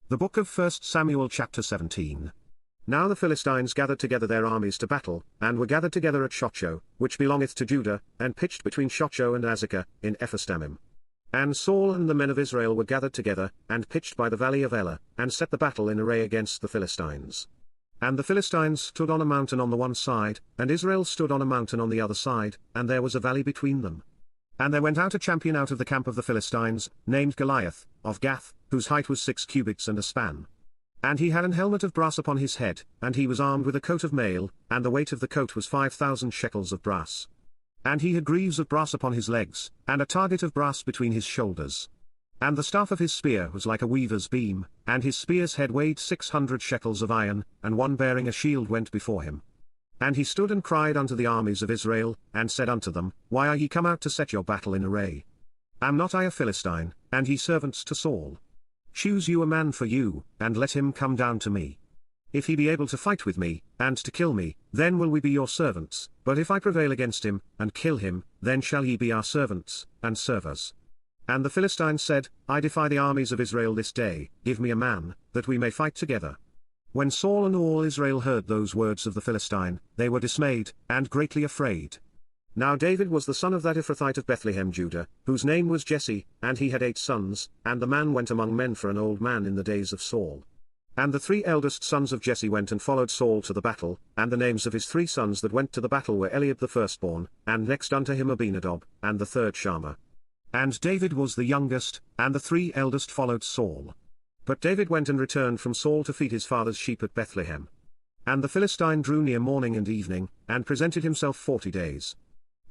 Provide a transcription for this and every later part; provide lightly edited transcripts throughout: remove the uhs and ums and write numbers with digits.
The book of 1 Samuel chapter 17. Now the Philistines gathered together their armies to battle, and were gathered together at Shochoh, which belongeth to Judah, and pitched between Shochoh and Azekah, in Ephesdammim. And Saul and the men of Israel were gathered together, and pitched by the valley of Elah, and set the battle in array against the Philistines. And the Philistines stood on a mountain on the one side, and Israel stood on a mountain on the other side, and there was a valley between them. And there went out a champion out of the camp of the Philistines, named Goliath, of Gath, whose height was 6 cubits and a span. And he had an helmet of brass upon his head, and he was armed with a coat of mail, and the weight of the coat was 5,000 shekels of brass. And he had greaves of brass upon his legs, and a target of brass between his shoulders. And the staff of his spear was like a weaver's beam, and his spear's head weighed 600 shekels of iron, and one bearing a shield went before him. And he stood and cried unto the armies of Israel, and said unto them, Why are ye come out to set your battle in array? Am not I a Philistine, and ye servants to Saul? Choose you a man for you, and let him come down to me. If he be able to fight with me, and to kill me, then will we be your servants, but if I prevail against him, and kill him, then shall ye be our servants, and serve us. And the Philistines said, I defy the armies of Israel this day, give me a man, that we may fight together. When Saul and all Israel heard those words of the Philistine, they were dismayed, and greatly afraid. Now David was the son of that Ephrathite of Bethlehem Judah, whose name was Jesse, and he had 8 sons, and the man went among men for an old man in the days of Saul. And the 3 eldest sons of Jesse went and followed Saul to the battle, and the names of his 3 sons that went to the battle were Eliab the firstborn, and next unto him Abinadab, and the third Shammah. And David was the youngest, and the 3 eldest followed Saul. But David went and returned from Saul to feed his father's sheep at Bethlehem. And the Philistine drew near morning and evening, and presented himself 40 days.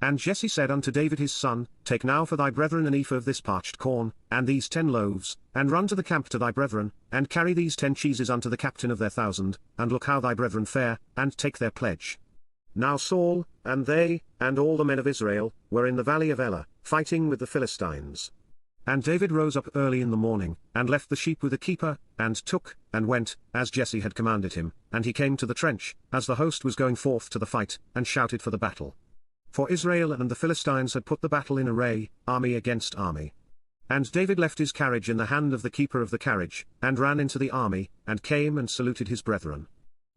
And Jesse said unto David his son, Take now for thy brethren an ephah of this parched corn, and these 10 loaves, and run to the camp to thy brethren, and carry these 10 cheeses unto the captain of their 1,000, and look how thy brethren fare, and take their pledge. Now Saul, and they, and all the men of Israel, were in the valley of Elah, fighting with the Philistines. And David rose up early in the morning, and left the sheep with a keeper, and took, and went, as Jesse had commanded him, and he came to the trench, as the host was going forth to the fight, and shouted for the battle. For Israel and the Philistines had put the battle in array, army against army. And David left his carriage in the hand of the keeper of the carriage, and ran into the army, and came and saluted his brethren.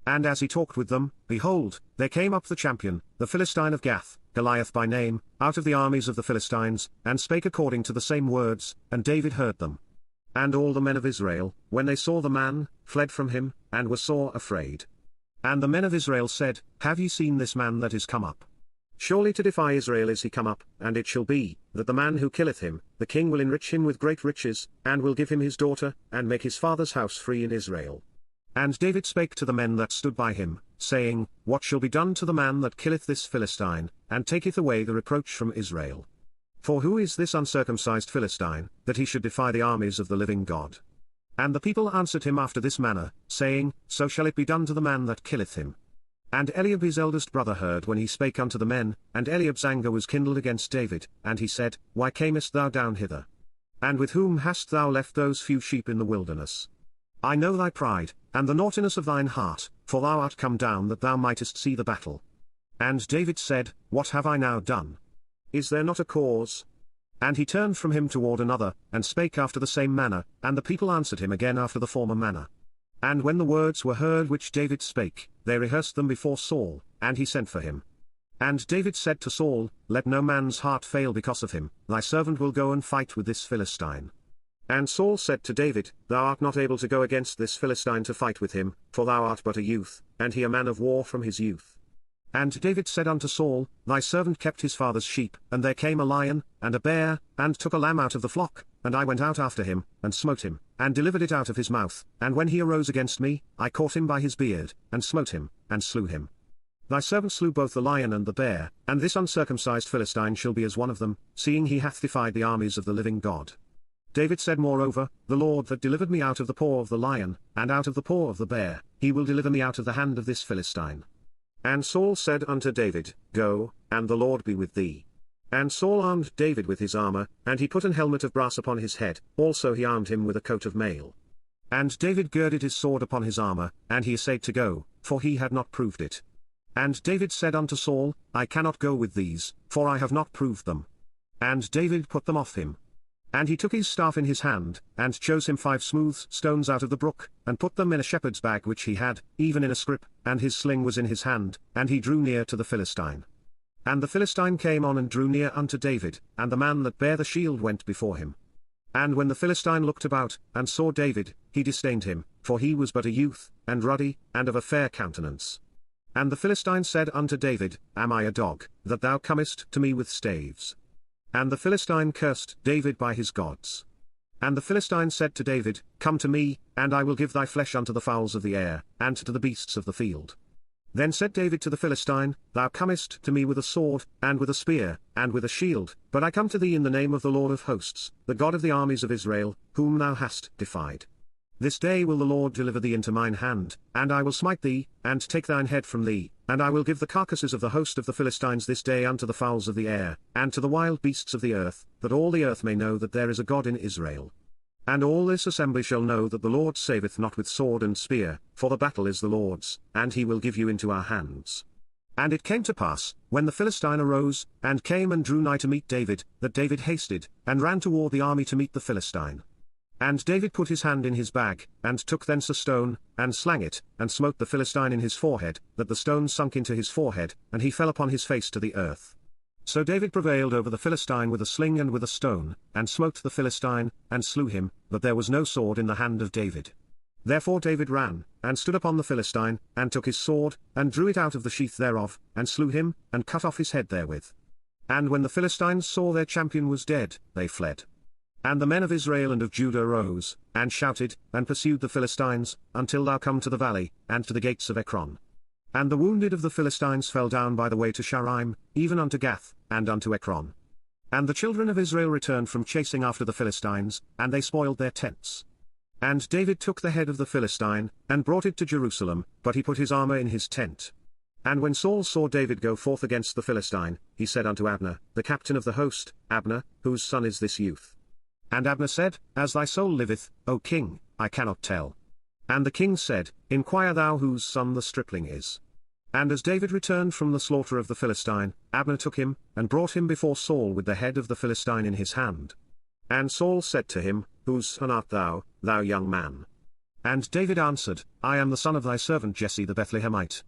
And as he talked with them, behold, there came up the champion, the Philistine of Gath, Goliath by name, out of the armies of the Philistines, and spake according to the same words, and David heard them. And all the men of Israel, when they saw the man, fled from him, and were sore afraid. And the men of Israel said, Have ye seen this man that is come up? Surely to defy Israel is he come up, and it shall be, that the man who killeth him, the king will enrich him with great riches, and will give him his daughter, and make his father's house free in Israel. And David spake to the men that stood by him, saying, What shall be done to the man that killeth this Philistine, and taketh away the reproach from Israel? For who is this uncircumcised Philistine, that he should defy the armies of the living God? And the people answered him after this manner, saying, So shall it be done to the man that killeth him. And Eliab his eldest brother heard when he spake unto the men, and Eliab's anger was kindled against David, and he said, Why camest thou down hither? And with whom hast thou left those few sheep in the wilderness? I know thy pride, and the naughtiness of thine heart, for thou art come down that thou mightest see the battle. And David said, What have I now done? Is there not a cause? And he turned from him toward another, and spake after the same manner, and the people answered him again after the former manner. And when the words were heard which David spake, they rehearsed them before Saul, and he sent for him. And David said to Saul, Let no man's heart fail because of him, thy servant will go and fight with this Philistine. And Saul said to David, Thou art not able to go against this Philistine to fight with him, for thou art but a youth, and he a man of war from his youth. And David said unto Saul, Thy servant kept his father's sheep, and there came a lion, and a bear, and took a lamb out of the flock, and I went out after him, and smote him, and delivered it out of his mouth, and when he arose against me, I caught him by his beard, and smote him, and slew him. Thy servant slew both the lion and the bear, and this uncircumcised Philistine shall be as one of them, seeing he hath defied the armies of the living God. David said moreover, The Lord that delivered me out of the paw of the lion, and out of the paw of the bear, he will deliver me out of the hand of this Philistine. And Saul said unto David, Go, and the Lord be with thee. And Saul armed David with his armor, and he put an helmet of brass upon his head, also he armed him with a coat of mail. And David girded his sword upon his armor, and he essayed to go, for he had not proved it. And David said unto Saul, I cannot go with these, for I have not proved them. And David put them off him. And he took his staff in his hand, and chose him 5 smooth stones out of the brook, and put them in a shepherd's bag which he had, even in a scrip, and his sling was in his hand, and he drew near to the Philistine. And the Philistine came on and drew near unto David, and the man that bare the shield went before him. And when the Philistine looked about, and saw David, he disdained him, for he was but a youth, and ruddy, and of a fair countenance. And the Philistine said unto David, Am I a dog, that thou comest to me with staves? And the Philistine cursed David by his gods. And the Philistine said to David, Come to me, and I will give thy flesh unto the fowls of the air, and to the beasts of the field. Then said David to the Philistine, Thou comest to me with a sword, and with a spear, and with a shield, but I come to thee in the name of the Lord of hosts, the God of the armies of Israel, whom thou hast defied. This day will the Lord deliver thee into mine hand, and I will smite thee, and take thine head from thee, and I will give the carcasses of the host of the Philistines this day unto the fowls of the air, and to the wild beasts of the earth, that all the earth may know that there is a God in Israel. And all this assembly shall know that the Lord saveth not with sword and spear, for the battle is the Lord's, and he will give you into our hands. And it came to pass, when the Philistine arose, and came and drew nigh to meet David, that David hasted, and ran toward the army to meet the Philistine. And David put his hand in his bag, and took thence a stone, and slang it, and smote the Philistine in his forehead, that the stone sunk into his forehead, and he fell upon his face to the earth. So David prevailed over the Philistine with a sling and with a stone, and smote the Philistine, and slew him, but there was no sword in the hand of David. Therefore David ran, and stood upon the Philistine, and took his sword, and drew it out of the sheath thereof, and slew him, and cut off his head therewith. And when the Philistines saw their champion was dead, they fled. And the men of Israel and of Judah rose, and shouted, and pursued the Philistines, until thou come to the valley, and to the gates of Ekron. And the wounded of the Philistines fell down by the way to Shaaraim, even unto Gath, and unto Ekron. And the children of Israel returned from chasing after the Philistines, and they spoiled their tents. And David took the head of the Philistine, and brought it to Jerusalem, but he put his armor in his tent. And when Saul saw David go forth against the Philistine, he said unto Abner, the captain of the host, Abner, whose son is this youth? And Abner said, As thy soul liveth, O king, I cannot tell. And the king said, Inquire thou whose son the stripling is. And as David returned from the slaughter of the Philistine, Abner took him, and brought him before Saul with the head of the Philistine in his hand. And Saul said to him, Whose son art thou, thou young man? And David answered, I am the son of thy servant Jesse the Bethlehemite.